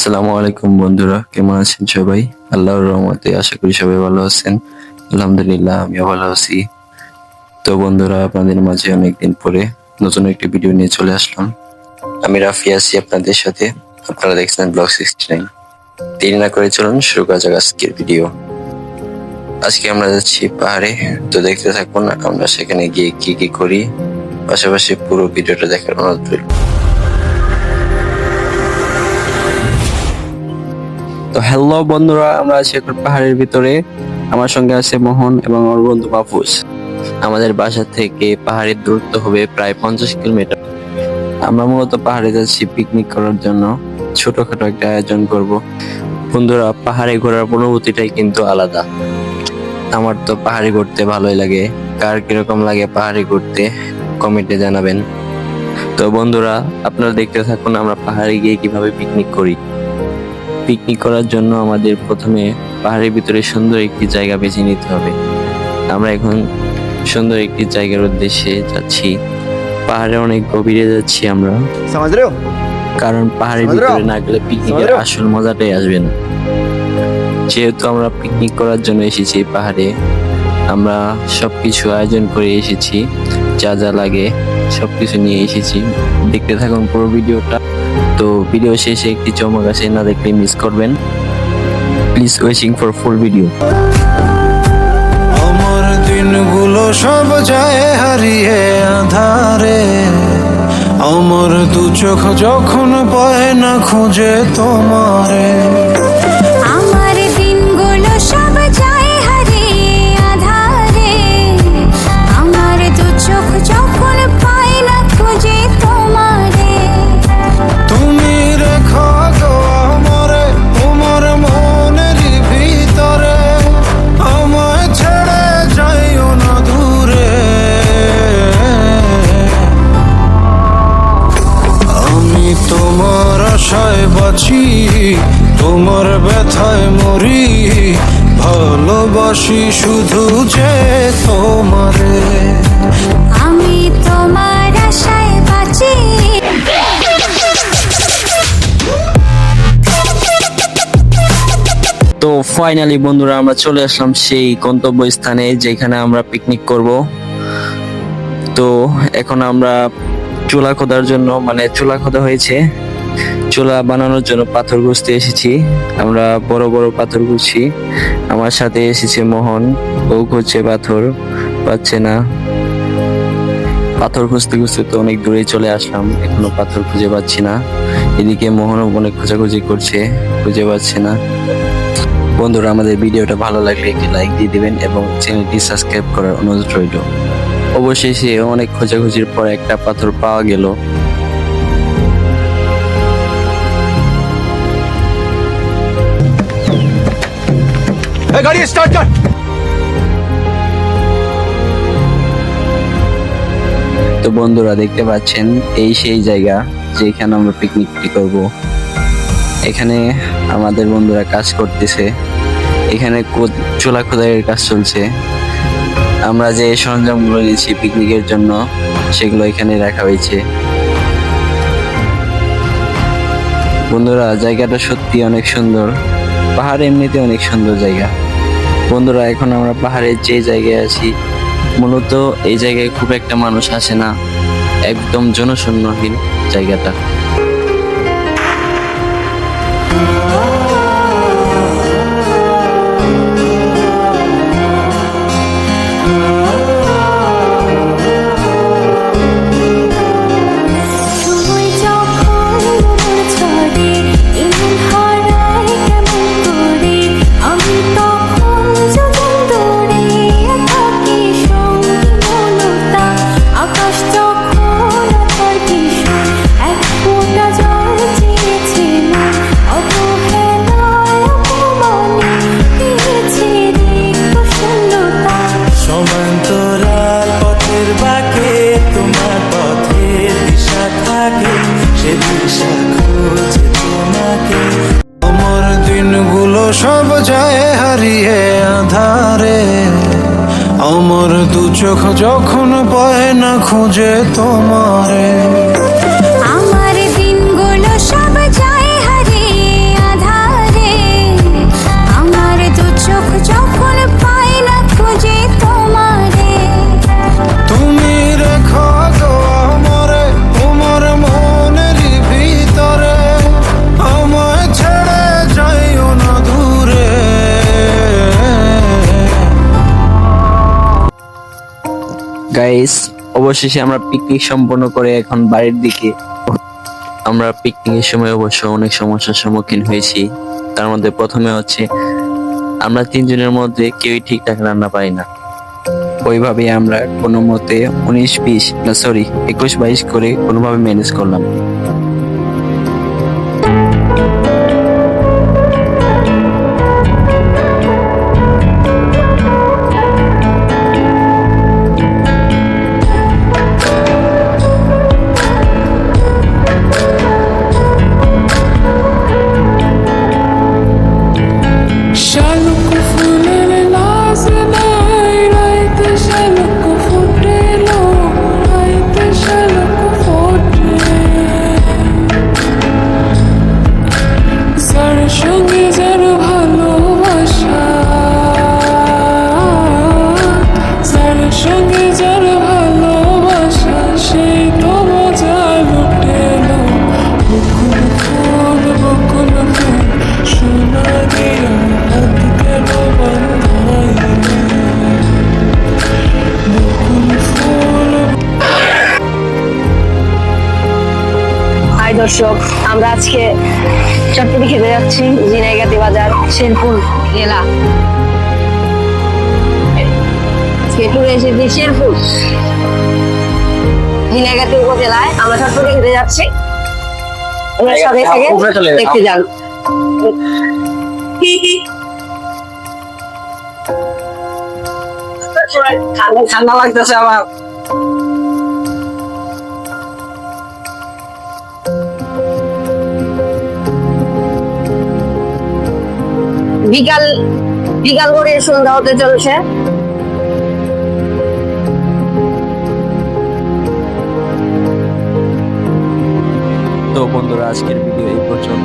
আসসালামু আলাইকুম বন্ধুরা, কেমন আছেন সবাই? আল্লাহর রহমতে আশা করি সবাই ভালো আছেন। আলহামদুলিল্লাহ, আমিও ভালো আছি। তো বন্ধুরা, আপনাদের মাঝে অনেকদিন পরে নতুন একটি ভিডিও নিয়ে চলে আসলাম। আমি রাফি আছি আপনাদের সাথে। আপনারা দেখছেন ব্লগ 69। দেরি না করে চলুন শুরু করা যাক আজকের ভিডিও। আজকে আমরা যাচ্ছি পাহাড়ে, তো দেখতে থাকুন আমরা সেখানে গিয়ে কি কি করি, পাশাপাশি পুরো ভিডিওটা দেখার অনুরোধ রইল। তো হ্যালো বন্ধুরা, আমরা আছি এখন পাহাড়ের ভিতরে। আমার সঙ্গে আছে মোহন এবং ওর বন্ধু মাহফুজ। আমাদের বাসা থেকে পাহাড়ের দূরত্ব হবে প্রায় 50 কিলোমিটার। আমরা মূলত পাহাড়ে যাচ্ছি পিকনিক করার জন্য, ছোটখাটো একটা আয়োজন করব। বন্ধুরা, পাহাড়ে ঘোরার অনুভূতিটাই কিন্তু আলাদা। আমার তো পাহাড়ে ঘুরতে ভালোই লাগে। কার কিরকম লাগে পাহাড়ে ঘুরতে কমেন্টে জানাবেন। তো বন্ধুরা, আপনারা দেখতে থাকুন আমরা পাহাড়ে গিয়ে কিভাবে পিকনিক করি। পিকনিক করার জন্য আমাদের প্রথমে পাহাড়ের ভিতরে সুন্দর একটি জায়গা বেছে নিতে হবে। আমরা এখন সুন্দর একটি জায়গার উদ্দেশ্যে যাচ্ছি। পাহাড়ে অনেক গভীরে যাচ্ছি আমরা, কারণ পাহাড়ের ভিতরে না গেলে পিকনিকের আসল মজাটাই আসবে না। যেহেতু আমরা পিকনিক করার জন্য এসেছি পাহাড়ে, আমরা সবকিছু আয়োজন করে এসেছি, যা যা লাগে সবকিছু নিয়ে এসেছি। দেখতে থাকুন পুরো ভিডিওটা। তো ভিডিও শেষে একটি চমক আছে, না দেখলে মিস করবেন। Please waiting for full video. আমার দিনগুলো সব যায় হারিয়ে আধারে, আমার দু চোখ যখন পায় না খুঁজে তোমারে। আমার দিনগুলো সব যায় হারিয়ে আঁধারে, আমার দু চোখ যখন পায় না খুঁজে তোমারে। তুমি রেখো গো আমারে তোমার মনের ভিতরে, আমায় ছেড়ে যাইও না দূরে। আমি তোমার আশায় বাঁচি, তোমার ব্যথায় মরি, ভালোবাসি শুধু যে তোমারে। আমি তোমার আশায় বাঁচি। তো ফাইনালি বন্ধুরা, আমরা চলে আসলাম সেই গন্তব্যস্থানে যেখানে আমরা পিকনিক করব। তো এখন আমরা চুলা খোদার জন্য, মানে চুলা খোদা হয়েছে, চুলা বানানোর জন্য পাথর খুঁজতে এসেছি। আমরা বড় বড় পাথর খুঁজছি। আমার সাথে এসেছে মোহন, ও খুঁজছে পাথর, পাচ্ছে না। পাথর খুঁজতে খুঁজতে তো অনেক দূরে চলে আসলাম, এখনো পাথর খুঁজে পাচ্ছি না। এদিকে মোহনও অনেক খোঁজাখুঁজি করছে, খুঁজে পাচ্ছে না। বন্ধুরা, আমাদের ভিডিওটা ভালো লাগলে একটি লাইক দিয়ে দিবেন এবং চ্যানেলটি সাবস্ক্রাইব করার অনুরোধ রইল। অবশেষে অনেক খোঁজাখুঁজির পর একটা পাথর পাওয়া গেল। গাড়ি স্টার্ট কর। তো বন্ধুরা, দেখতে পাচ্ছেন এই সেই জায়গা যেখানে আমরা পিকনিকটি করব। এখানে আমাদের বন্ধুরা কাজ করতেছে, এখানে চুলা খোদাইয়ের কাজ চলছে। আমরা যে সরঞ্জামগুলো নিয়েছি পিকনিকের জন্য সেগুলো এখানে রাখা হয়েছে। বন্ধুরা, জায়গাটা সত্যি অনেক সুন্দর। পাহাড় এমনিতে অনেক সুন্দর জায়গা। বন্ধুরা, এখন আমরা পাহাড়ের যে জায়গায় আছি, মূলত এই জায়গায় খুব একটা মানুষ আসে না, একদম জনশূন্যহীন জায়গাটা। সময় যখন মোর ছড়ে, এমন হারায় কেমন করে, আমি তখন যখন দৌড়ে থাকি সঙ্গী মনতা। আকাশ যখন আকার ভীষণ, এক ফোঁটা জল চেয়েছে মন, অবহেলায় অপমানে দিয়েছে রিক্ত শূন্যতা। সমান্তরাল পথের বাঁকে তোমার পথের দিশা থাকে, সে দিশা খুঁজে তোমাকে। আমার দিনগুলো সব যায় হারিয়ে আধারে, আমার দু চোখ যখন পায় না খুঁজে তোমারে। আমার দিনগুলো সব যায় হারিয়ে গাইস, অবশেষে আমরা পিকনিক সম্পন্ন করে এখন বাড়ির দিকে। আমরা পিকনিকের সময় অবশ্য অনেক সমস্যার সম্মুখীন হয়েছি। তার মধ্যে প্রথমে হচ্ছে আমরা তিনজনের মধ্যে কেউই ঠিকঠাক রান্না পারি না। ওইভাবে আমরা কোনো মতে 21-22 করে কোনোভাবে ম্যানেজ করলাম। শালুক ফুলের লাজ নাই, রাইতে শালুক ফুটে লো, রাইতে শালুক ফোটে। যার সঙ্গে যার ভালোবাসা, যার সঙ্গে যার ভালোবাসা, সেই তো মজা লুটে লো। বকুল ফুল, বকুল ফুল, সোনা দিয়া হাত কেন বাঁধাইলি? বকুল ফুল। হাই দর্শক, আমরা আজকে চটপটি খেতে যাচ্ছি ঝিনাইগাতি বাজার, শেরপুর জেলা। শেরপুর এসেছি, শেরপুর ঝিনাইগাতি উপজেলায়। আমরা চটপটি খেতে যাচ্ছি, আপনার সাথে থেকে দেখতে যান। ঠান্ডা লাগতেছে আমার। বিকাল বিকাল করে সন্ধ্যা হতে চলছে। তো বন্ধুরা, আজকের ভিডিও এই পর্যন্ত।